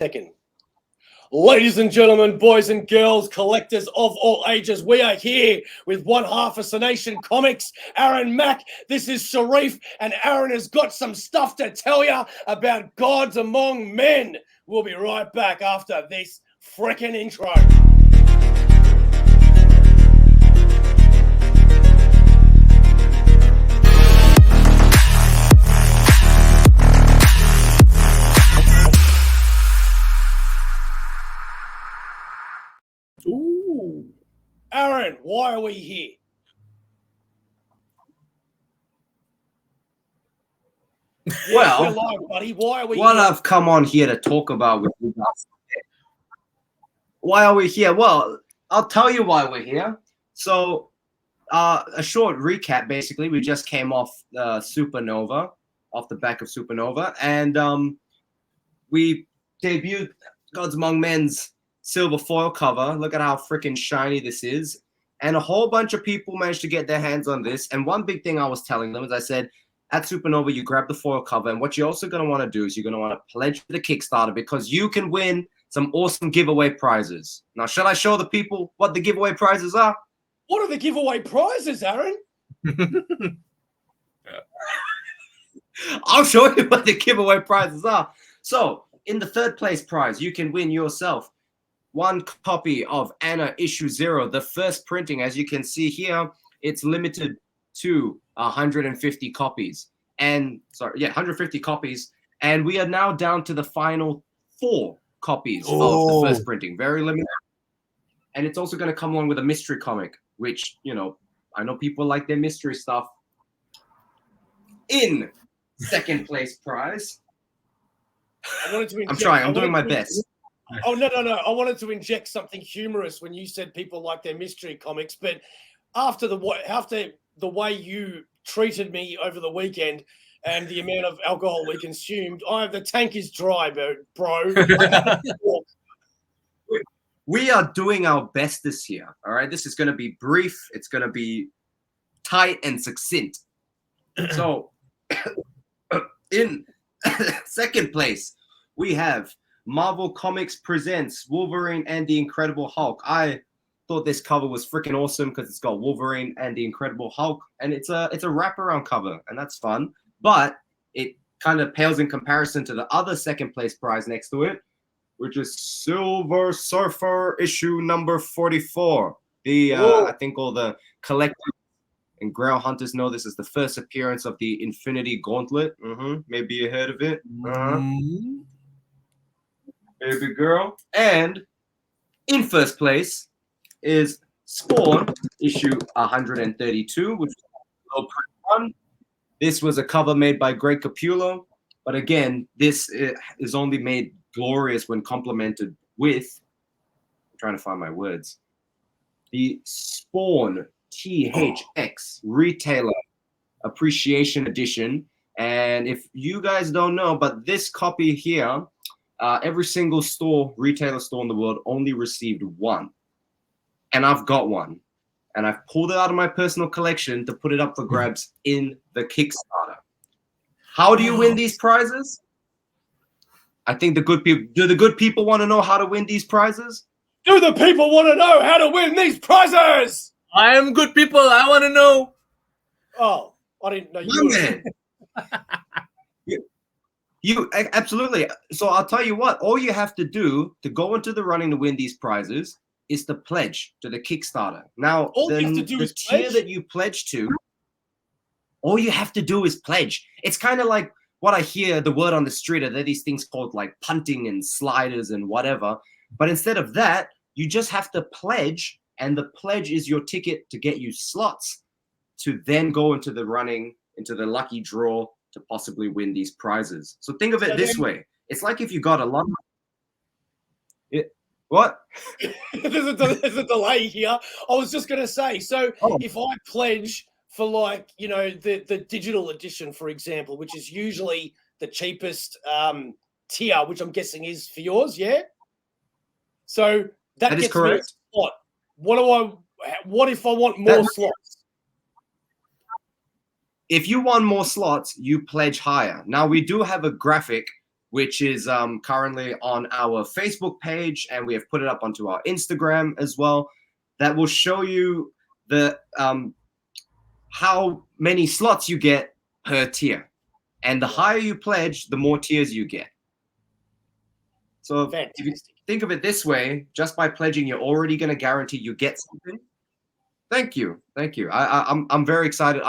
Second. Ladies and gentlemen, boys and girls, collectors of all ages, we are here with one half of Nation Comx, Aaron Mak. This is Sharif, and Aaron has got some stuff to tell you about gods among men. We'll be right back after this frickin' intro. Ooh. Aaron, why are we here? Well, we're live, buddy. Why are we what here? I've come on here to talk about with you guys. Why are we here? Well, I'll tell you why we're here. So, a short recap. Basically, we just came off Supernova, off the back of Supernova, and we debuted Gods Among Men's silver foil cover. Look at how freaking shiny this is. And a whole bunch of people managed to get their hands on this. And one big thing I was telling them is I said, at Supernova, you grab the foil cover. And what you're also going to want to do is you're going to want to pledge to the Kickstarter because you can win some awesome giveaway prizes. Now, shall I show the people what the giveaway prizes are? What are the giveaway prizes, Aaron? I'll show you what the giveaway prizes are. So, in the third place prize, you can win yourself one copy of Anna Issue 0, the first printing. As you can see here, it's limited to 150 copies. And 150 copies. And we are now down to the final 4 copies of the first printing. Very limited. And it's also going to come along with a mystery comic, which, you know, I know people like their mystery stuff. In second place prize. I'm trying. I'm doing my best. Oh, no. I wanted to inject something humorous when you said people like their mystery comics, but after the way you treated me over the weekend and the amount of alcohol we consumed, the tank is dry, bro. We are doing our best this year, all right? This is going to be brief. It's going to be tight and succinct. So, in second place, we have Marvel Comics presents Wolverine and the Incredible Hulk. I thought this cover was freaking awesome because it's got Wolverine and the Incredible Hulk, and it's a wraparound cover, and that's fun. But it kind of pales in comparison to the other second place prize next to it, which is Silver Surfer issue number 44. I think all the collectors and Grail hunters know this is the first appearance of the Infinity Gauntlet. Maybe you heard of it. Baby girl. And in first place is Spawn issue 132, which is a low print one. This was a cover made by Greg Capullo, but again, this is only made glorious when complemented with, I'm trying to find my words, the Spawn THX Retailer Appreciation Edition. And if you guys don't know, but this copy here, every single retailer store in the world only received one. And I've got one. And I've pulled it out of my personal collection to put it up for grabs in the Kickstarter. How do you win these prizes? I think the good people, do the good people want to know how to win these prizes? Do the people want to know how to win these prizes? I am good people. I want to know. Oh, I didn't know you were. You absolutely. So I'll tell you what, all you have to do to go into the running to win these prizes is to pledge to the Kickstarter. Now, the tier that you pledge to, all you have to do is pledge. It's kind of like what I hear the word on the street are there these things called like punting and sliders and whatever. But instead of that, you just have to pledge, and the pledge is your ticket to get you slots to then go into the running, into the lucky draw to possibly win these prizes. So think of it this way. It's like if you got a lot. What? There's a delay here. I was just going to say, so if I pledge for like, you know, the digital edition, for example, which is usually the cheapest tier, which I'm guessing is for yours, yeah? So that gets correct. Me a slot. What if I want more slots? If you want more slots, you pledge higher. Now, we do have a graphic which is currently on our Facebook page, and we have put it up onto our Instagram as well. That will show you the how many slots you get per tier, and the higher you pledge, the more tiers you get. So if you think of it this way, just by pledging, you're already going to guarantee you get something. Thank you. I'm very excited.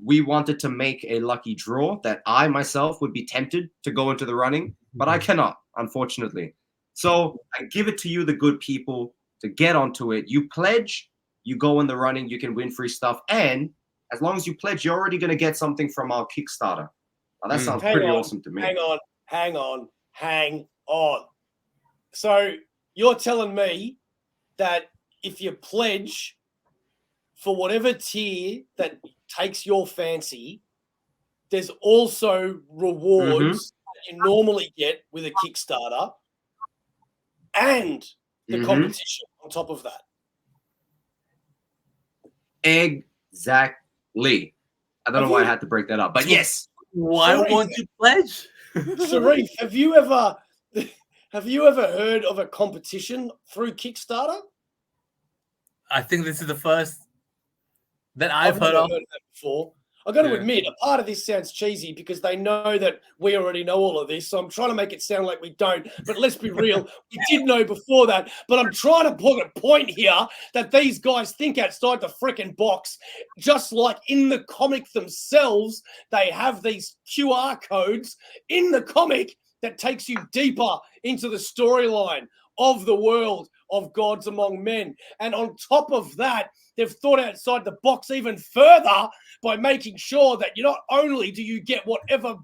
We wanted to make a lucky draw that I myself would be tempted to go into the running, but I cannot, unfortunately. So I give it to you, the good people, to get onto it. You pledge, you go in the running, you can win free stuff, and as long as you pledge, you're already going to get something from our Kickstarter. Now, that sounds pretty awesome to me. Hang on. So you're telling me that if you pledge for whatever tier that takes your fancy, there's also rewards that you normally get with a Kickstarter and the competition on top of that. Exactly. I don't know why I had to break that up, but yes. Why won't you pledge? Sharif, have you ever heard of a competition through Kickstarter? I think this is the first that I've heard never of. heard of that before. I've got to admit, a part of this sounds cheesy because they know that we already know all of this. So I'm trying to make it sound like we don't. But let's be real, we did know before that. But I'm trying to put a point here that these guys think outside the freaking box. Just like in the comic themselves, they have these QR codes in the comic that takes you deeper into the storyline of the world of Gods Among Men. And on top of that, they've thought outside the box even further by making sure that you not only do you get whatever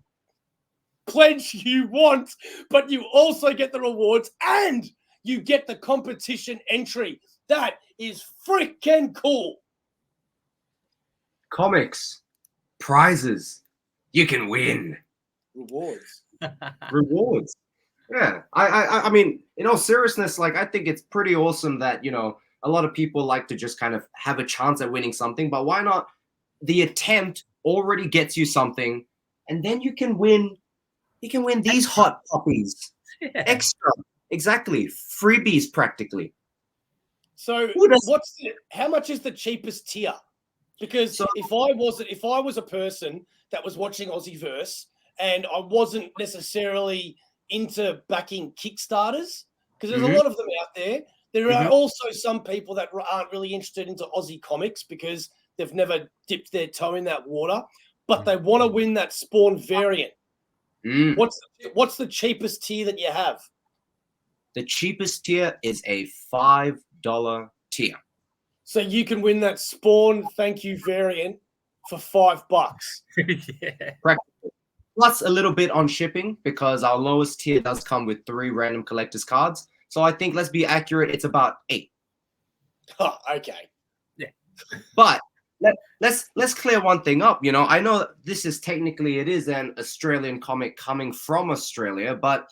pledge you want, but you also get the rewards and you get the competition entry. That is freaking cool. Comics, prizes, you can win. Rewards. Yeah, I mean, in all seriousness, like, I think it's pretty awesome that, you know, a lot of people like to just kind of have a chance at winning something, but why not? The attempt already gets you something, and then you can win. You can win these hot puppies. Extra, exactly, freebies practically. So, how much is the cheapest tier? Because if I was a person that was watching Aussieverse and I wasn't necessarily into backing Kickstarters, because there's a lot of them out there. There are also some people that aren't really interested into Aussie comics because they've never dipped their toe in that water, but they want to win that Spawn variant. What's the cheapest tier that you have? The cheapest tier is a $5 tier. So you can win that Spawn thank you variant for $5. Yeah. Practically. Plus a little bit on shipping, because our lowest tier does come with 3 random collector's cards. So I think, let's be accurate, it's about 8. Oh, okay. Yeah. But let's clear one thing up. You know, I know that this is technically, it is an Australian comic coming from Australia, but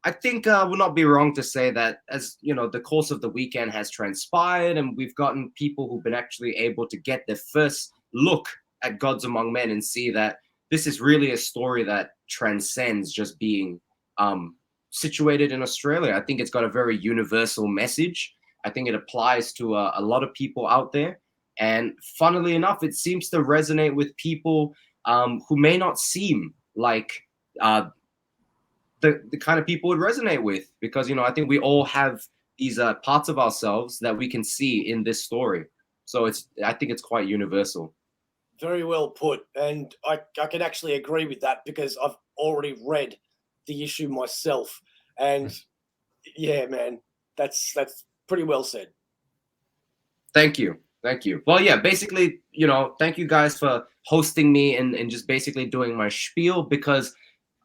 I think we'll not be wrong to say that, as you know, the course of the weekend has transpired and we've gotten people who've been actually able to get their first look at Gods Among Men and see that this is really a story that transcends just being situated in Australia. I think it's got a very universal message. I think it applies to a lot of people out there. And funnily enough, it seems to resonate with people who may not seem like the kind of people would resonate with, because, you know, I think we all have these parts of ourselves that we can see in this story. So I think it's quite universal. Very well put. And I can actually agree with that because I've already read the issue myself. And yeah, man, that's pretty well said. Thank you. Well, yeah, basically, you know, thank you guys for hosting me and just basically doing my spiel, because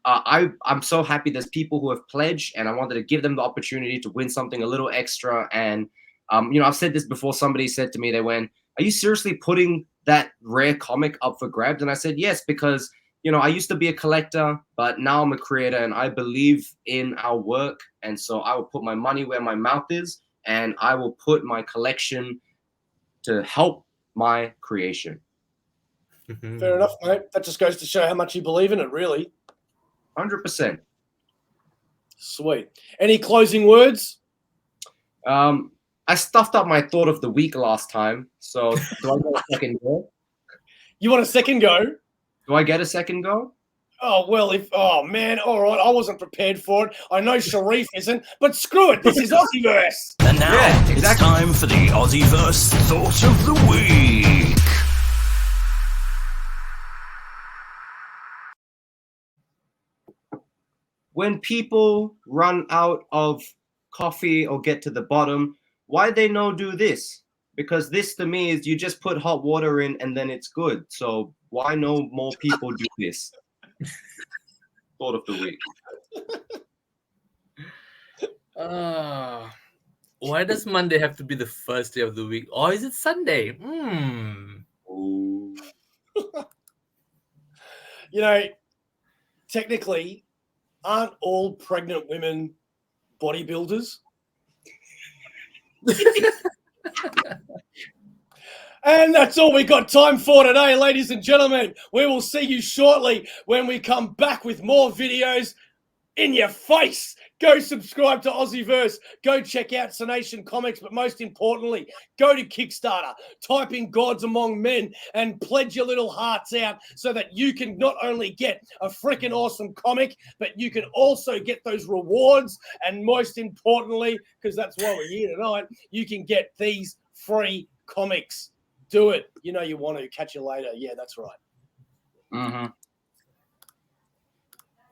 I'm so happy there's people who have pledged, and I wanted to give them the opportunity to win something a little extra. And, you know, I've said this before. Somebody said to me, they went, "Are you seriously putting that rare comic up for grabs?" And I said, yes, because, you know, I used to be a collector, but now I'm a creator and I believe in our work. And so I will put my money where my mouth is, and I will put my collection to help my creation. Fair enough, mate. That just goes to show how much you believe in it, really. 100%. Sweet. Any closing words? I stuffed up my thought of the week last time, so do I get a second go? You want a second go? Do I get a second go? Oh, well, oh, man, all right, I wasn't prepared for it. I know Sharif isn't, but screw it, this is Aussieverse. And now Yeah, it's exactly. time for the Aussieverse Thought of the Week. When people run out of coffee or get to the bottom, why they no do this? Because this to me is you just put hot water in and then it's good. So why no more people do this? Thought of the week. Why does Monday have to be the first day of the week? Or is it Sunday? Ooh. You know, technically, aren't all pregnant women bodybuilders? And that's all we got time for today, ladies and gentlemen. We will see you shortly when we come back with more videos in your face. Go subscribe to Aussieverse. Go check out Sonation Comics. But most importantly, go to Kickstarter. Type in Gods Among Men and pledge your little hearts out so that you can not only get a freaking awesome comic, but you can also get those rewards. And most importantly, because that's why we're here tonight, you can get these free comics. Do it. You know you want to. Catch you later. Yeah, that's right. Mm-hmm.